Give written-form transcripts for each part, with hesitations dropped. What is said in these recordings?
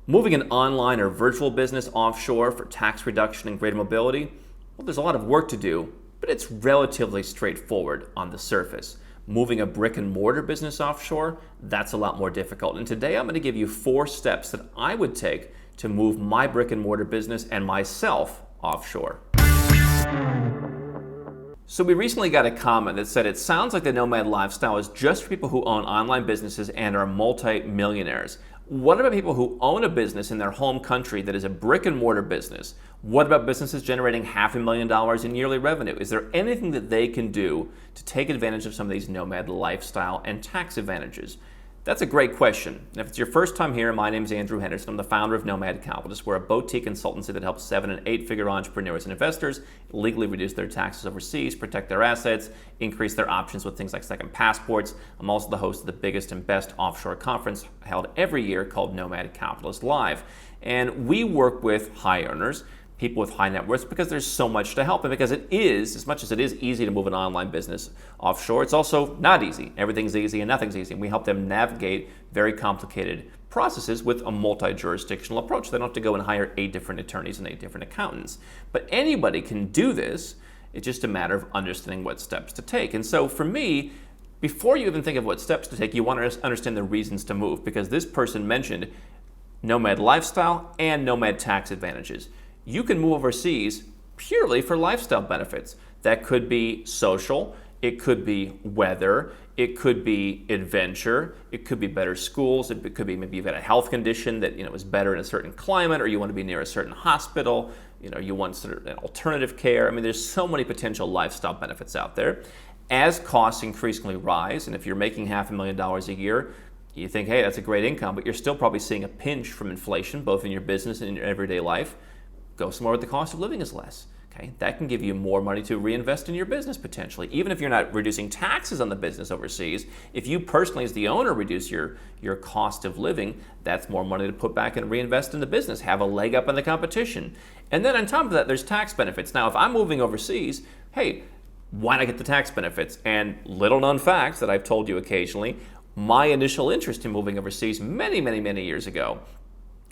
Moving an online or virtual business offshore for tax reduction and greater mobility, well, there's a lot of work to do, but it's relatively straightforward on the surface. Moving a brick and mortar business offshore, that's a lot more difficult. And today I'm going to give you 4 steps that I would take to move my brick and mortar business and myself offshore. So we recently got a comment that said it sounds like the nomad lifestyle is just for people who own online businesses and are multi-millionaires. What about people who own a business in their home country that is a brick and mortar business? What about businesses generating $500,000 in yearly revenue? Is there anything that they can do to take advantage of some of these nomad lifestyle and tax advantages? That's a great question. And if it's your first time here, my name is Andrew Henderson. I'm the founder of Nomad Capitalist. We're a boutique consultancy that helps 7- and 8-figure entrepreneurs and investors legally reduce their taxes overseas, protect their assets, increase their options with things like second passports. I'm also the host of the biggest and best offshore conference held every year called Nomad Capitalist Live. And we work with high earners, people with high net worths, because there's so much to help. And because it is, as much as it is easy to move an online business offshore, it's also not easy. Everything's easy and nothing's easy. And we help them navigate very complicated processes with a multi-jurisdictional approach. They don't have to go and hire 8 different attorneys and 8 different accountants. But anybody can do this. It's just a matter of understanding what steps to take. And so for me, before you even think of what steps to take, you want to understand the reasons to move, because this person mentioned nomad lifestyle and nomad tax advantages. You can move overseas purely for lifestyle benefits. That could be social, it could be weather, it could be adventure, it could be better schools, it could be maybe you've got a health condition that is better in a certain climate, or you want to be near a certain hospital, you want sort of an alternative care. I mean, there's so many potential lifestyle benefits out there. As costs increasingly rise, and if you're making $500,000 a year, you think, hey, that's a great income, but you're still probably seeing a pinch from inflation, both in your business and in your everyday life. Go somewhere where the cost of living is less. Okay, that can give you more money to reinvest in your business potentially. Even if you're not reducing taxes on the business overseas, if you personally as the owner reduce your cost of living, that's more money to put back and reinvest in the business, have a leg up in the competition. And then on top of that, there's tax benefits. Now, if I'm moving overseas, hey, why not get the tax benefits? And little known facts that I've told you occasionally, my initial interest in moving overseas many, many, many years ago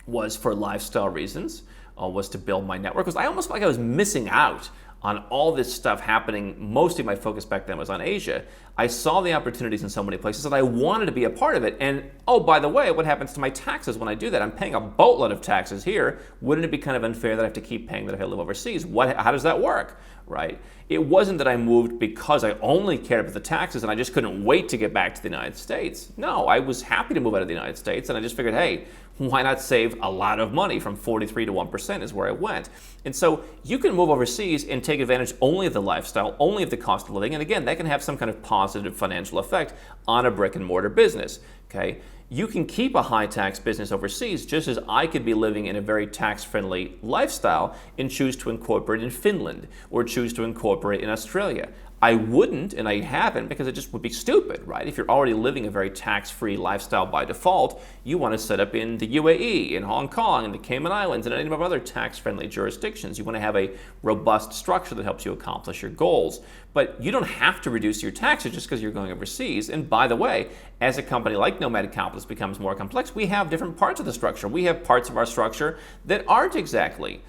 was for lifestyle reasons. Was to build my network, because I almost felt like I was missing out on all this stuff happening. Mostly my focus back then was on Asia. I saw the opportunities in so many places that I wanted to be a part of it. And oh, by the way, what happens to my taxes when I do that? I'm paying a boatload of taxes here. Wouldn't it be kind of unfair that I have to keep paying that if I live overseas? How does that work, right? It wasn't that I moved because I only cared about the taxes and I just couldn't wait to get back to the United States. No, I was happy to move out of the United States, and I just figured, hey, why not save a lot of money? From 43 to 1% is where I went. And so you can move overseas and take advantage only of the lifestyle, only of the cost of living. And again, that can have some kind of positive financial effect on a brick and mortar business. Okay, you can keep a high tax business overseas, just as I could be living in a very tax-friendly lifestyle and choose to incorporate in Finland or choose to incorporate in Australia. I wouldn't, and I haven't, because it just would be stupid, right? If you're already living a very tax-free lifestyle by default, you want to set up in the UAE, in Hong Kong, in the Cayman Islands, and any of other tax-friendly jurisdictions. You want to have a robust structure that helps you accomplish your goals. But you don't have to reduce your taxes just because you're going overseas. And by the way, as a company like Nomad Capitalist becomes more complex, we have different parts of the structure. We have parts of our structure that aren't exactly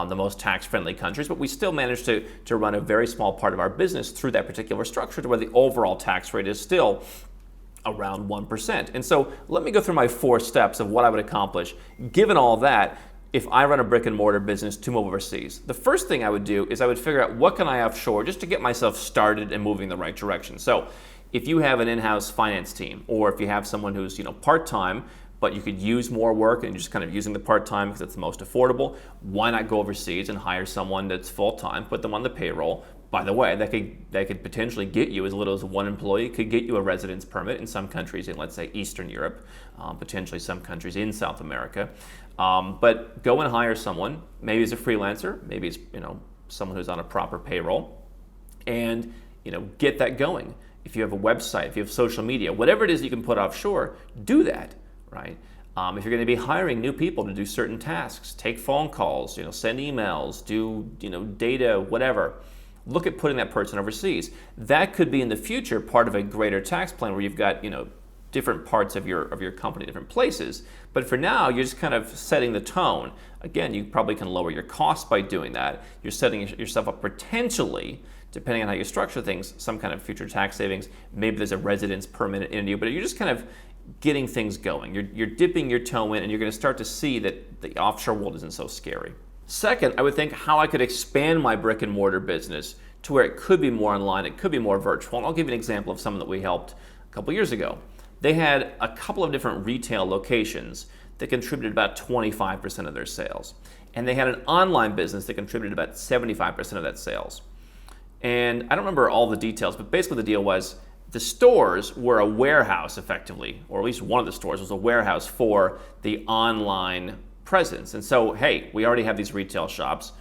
the most tax-friendly countries, but we still manage to run a very small part of our business through that particular structure to where the overall tax rate is still around 1%. And so let me go through my 4 steps of what I would accomplish, given all that, if I run a brick and mortar business to move overseas. The first thing I would do is I would figure out what can I offshore just to get myself started and moving in the right direction. So if you have an in-house finance team, or if you have someone who's part-time, but you could use more work and you're just kind of using the part-time because it's the most affordable, why not go overseas and hire someone that's full-time, put them on the payroll. By the way, that could potentially get you as little as 1 employee, could get you a residence permit in some countries in, let's say, Eastern Europe, potentially some countries in South America. But go and hire someone, maybe as a freelancer, maybe it's someone who's on a proper payroll, and get that going. If you have a website, if you have social media, whatever it is you can put offshore, do that. Right? If you're going to be hiring new people to do certain tasks, take phone calls, send emails, do data, whatever. Look at putting that person overseas. That could be in the future part of a greater tax plan where you've got different parts of your company, different places. But for now, you're just kind of setting the tone. Again, you probably can lower your costs by doing that. You're setting yourself up potentially, depending on how you structure things, some kind of future tax savings. Maybe there's a residence permit in you, but you're just kind of getting things going. You're dipping your toe in, and you're going to start to see that the offshore world isn't so scary. Second, I would think how I could expand my brick and mortar business to where it could be more online, it could be more virtual. And I'll give you an example of someone that we helped a couple years ago. They had a couple of different retail locations that contributed about 25% of their sales. And they had an online business that contributed about 75% of that sales. And I don't remember all the details, but basically the deal was the stores were a warehouse effectively, or at least one of the stores was a warehouse for the online presence. And so, hey, we already have these retail shops.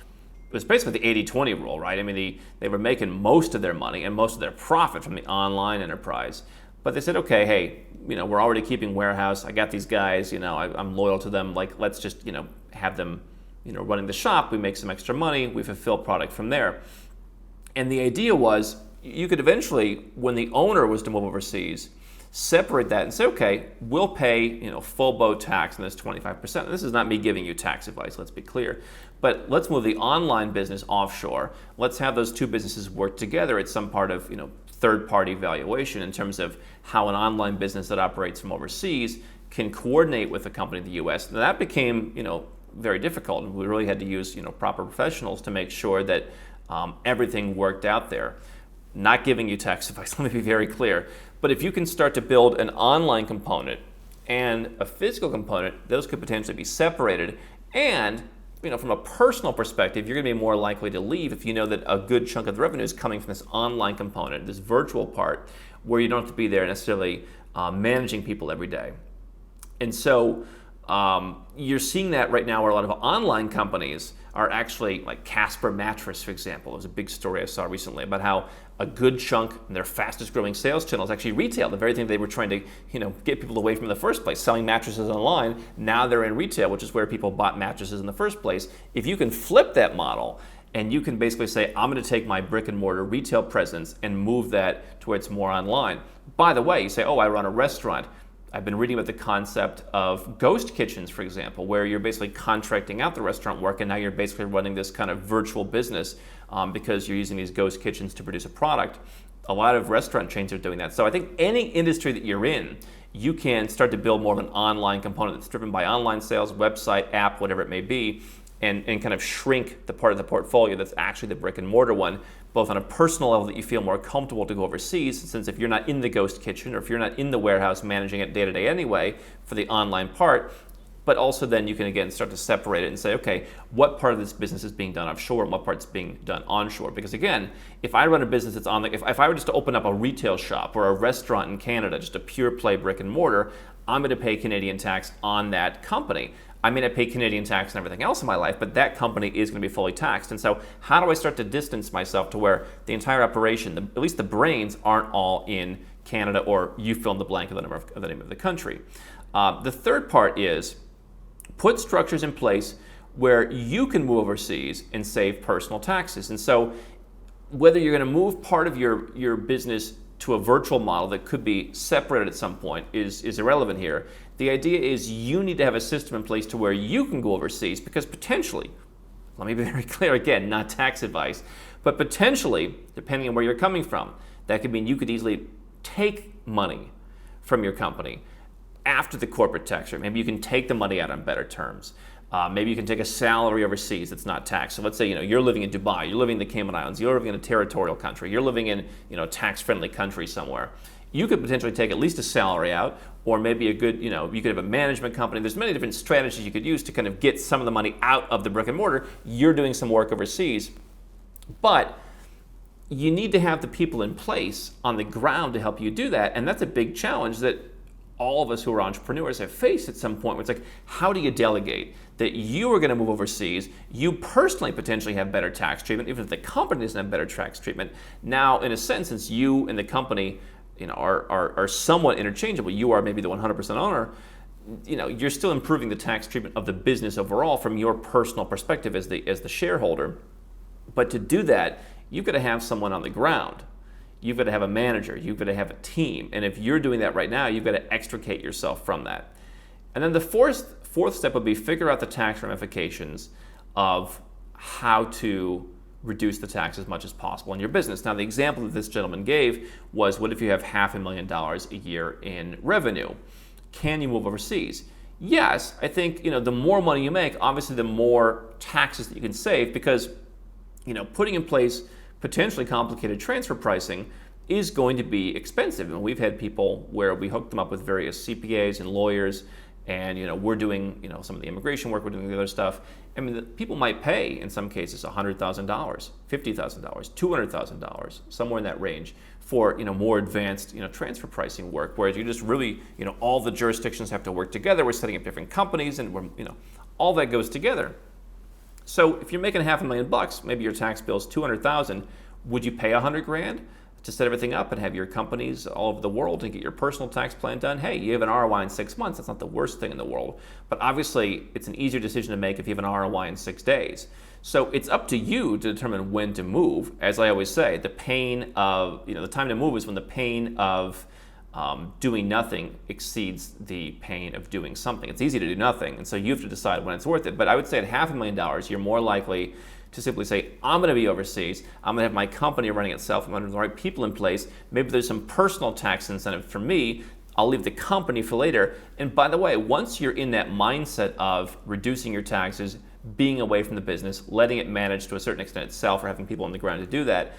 It was basically the 80-20 rule, right? I mean, they were making most of their money and most of their profit from the online enterprise. But they said, okay, hey, we're already keeping warehouse. I got these guys, I'm loyal to them. Like, let's just, have them, running the shop. We make some extra money. We fulfill product from there. And the idea was you could eventually, when the owner was to move overseas, separate that and say, okay, we'll pay full boat tax on this 25%. And this is not me giving you tax advice, let's be clear. But let's move the online business offshore. Let's have those two businesses work together at some part of third-party valuation in terms of how an online business that operates from overseas can coordinate with a company in the U.S. And that became very difficult. And we really had to use proper professionals to make sure that everything worked out there. Not giving you tax advice, let me be very clear. But if you can start to build an online component and a physical component, those could potentially be separated. And from a personal perspective, you're going to be more likely to leave if you know that a good chunk of the revenue is coming from this online component, this virtual part, where you don't have to be there necessarily managing people every day. And so you're seeing that right now where a lot of online companies are actually, like Casper Mattress, for example. It was a big story I saw recently about how a good chunk in their fastest growing sales channel is actually retail, the very thing they were trying to get people away from in the first place, selling mattresses online. Now they're in retail, which is where people bought mattresses in the first place. If you can flip that model and you can basically say, I'm going to take my brick and mortar retail presence and move that to where it's more online. By the way, you say, oh, I run a restaurant. I've been reading about the concept of ghost kitchens, for example, where you're basically contracting out the restaurant work and now you're basically running this kind of virtual business because you're using these ghost kitchens to produce a product. A lot of restaurant chains are doing that. So I think any industry that you're in, you can start to build more of an online component that's driven by online sales, website, app, whatever it may be, and kind of shrink the part of the portfolio that's actually the brick and mortar one, both on a personal level that you feel more comfortable to go overseas, since if you're not in the ghost kitchen or if you're not in the warehouse managing it day to day anyway for the online part, but also then you can again start to separate it and say, okay, what part of this business is being done offshore and what part's being done onshore? Because again, if I run a business that's on if I were just to open up a retail shop or a restaurant in Canada, just a pure play brick and mortar, I'm going to pay Canadian tax on that company. I mean, I pay Canadian tax and everything else in my life, but that company is going to be fully taxed. And so how do I start to distance myself to where the entire operation, at least the brains, aren't all in Canada, or you fill in the blank of the name of the country? The third part is put structures in place where you can move overseas and save personal taxes. And so whether you're going to move part of your business to a virtual model that could be separated at some point is irrelevant here. The idea is you need to have a system in place to where you can go overseas, because potentially, let me be very clear again, not tax advice, but potentially, depending on where you're coming from, that could mean you could easily take money from your company after the corporate tax rate. Maybe you can take the money out on better terms. Maybe you can take a salary overseas that's not taxed. So let's say you're living in Dubai, you're living in the Cayman Islands, you're living in a territorial country, you're living in a tax-friendly country somewhere. You could potentially take at least a salary out, or maybe a good, you could have a management company. There's many different strategies you could use to kind of get some of the money out of the brick and mortar. You're doing some work overseas, but you need to have the people in place on the ground to help you do that, and that's a big challenge that all of us who are entrepreneurs have faced at some point. Where it's like, how do you delegate that you are going to move overseas? You personally potentially have better tax treatment, even if the company doesn't have better tax treatment. Now, in a sense, since you and the company, are somewhat interchangeable, you are maybe the 100% owner. You're still improving the tax treatment of the business overall from your personal perspective as the shareholder. But to do that, you've got to have someone on the ground. you've got to have a manager, you've got to have a team. And if you're doing that right now, you've got to extricate yourself from that. And then the fourth step would be figure out the tax ramifications of how to reduce the tax as much as possible in your business. Now, the example that this gentleman gave was, what if you have $500,000 a year in revenue? Can you move overseas? Yes, I think the more money you make, obviously the more taxes that you can save, because putting in place potentially complicated transfer pricing is going to be expensive. And we've had people where we hook them up with various CPAs and lawyers, and we're doing some of the immigration work, we're doing the other stuff. I mean, people might pay in some cases $100,000, $50,000, $200,000, somewhere in that range for more advanced transfer pricing work. Whereas you just really all the jurisdictions have to work together. We're setting up different companies, and we're all that goes together. So if you're making $500,000, maybe your tax bill is $200,000. Would you pay $100,000 to set everything up and have your companies all over the world and get your personal tax plan done? Hey, you have an ROI in 6 months. That's not the worst thing in the world. But obviously, it's an easier decision to make if you have an ROI in 6 days. So it's up to you to determine when to move. As I always say, the pain of, the time to move is when the pain of doing nothing exceeds the pain of doing something. It's easy to do nothing, and so you have to decide when it's worth it. But I would say at $500,000, you're more likely to simply say, I'm going to be overseas, I'm going to have my company running itself, I'm going to have the right people in place, maybe there's some personal tax incentive for me, I'll leave the company for later. And by the way, once you're in that mindset of reducing your taxes, being away from the business, letting it manage to a certain extent itself, or having people on the ground to do that,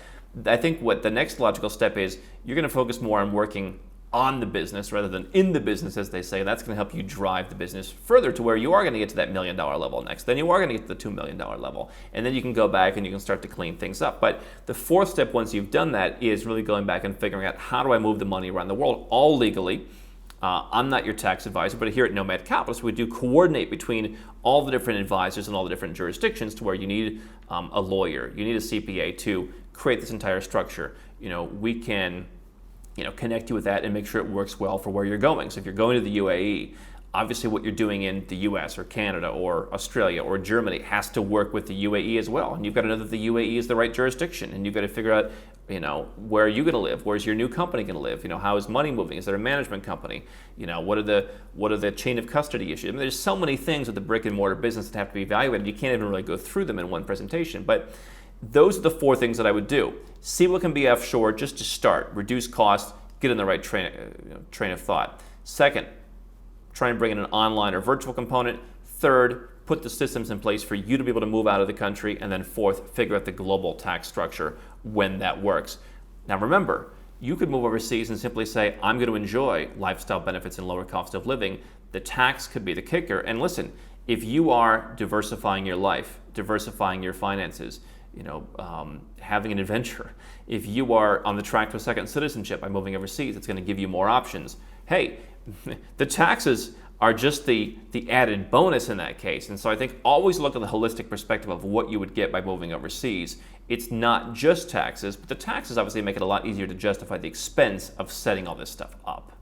I think what the next logical step is, you're going to focus more on working on the business rather than in the business, as they say. That's going to help you drive the business further to where you are going to get to that $1 million level next. Then you are going to get to the $2 million level. And then you can go back and you can start to clean things up. But the fourth step, once you've done that, is really going back and figuring out, how do I move the money around the world, all legally. I'm not your tax advisor, but here at Nomad Capitalist, we do coordinate between all the different advisors and all the different jurisdictions, to where you need a lawyer, you need a CPA to create this entire structure. We can connect you with that and make sure it works well for where you're going. So if you're going to the UAE, obviously what you're doing in the US or Canada or Australia or Germany has to work with the UAE as well. And you've got to know that the UAE is the right jurisdiction, and you've got to figure out, where are you going to live? Where's your new company going to live? How is money moving? Is there a management company? What are the chain of custody issues? I mean, there's so many things with the brick and mortar business that have to be evaluated. You can't even really go through them in one presentation. But those are the four things that I would do. See what can be offshore just to start. Reduce costs, get in the right train of thought. Second, try and bring in an online or virtual component. Third, put the systems in place for you to be able to move out of the country. And then fourth, figure out the global tax structure when that works. Now remember, you could move overseas and simply say, I'm going to enjoy lifestyle benefits and lower cost of living. The tax could be the kicker. And listen, if you are diversifying your life, diversifying your finances, having an adventure, if you are on the track to a second citizenship by moving overseas, it's going to give you more options. Hey, the taxes are just the added bonus in that case. And so I think always look at the holistic perspective of what you would get by moving overseas. It's not just taxes, but the taxes obviously make it a lot easier to justify the expense of setting all this stuff up.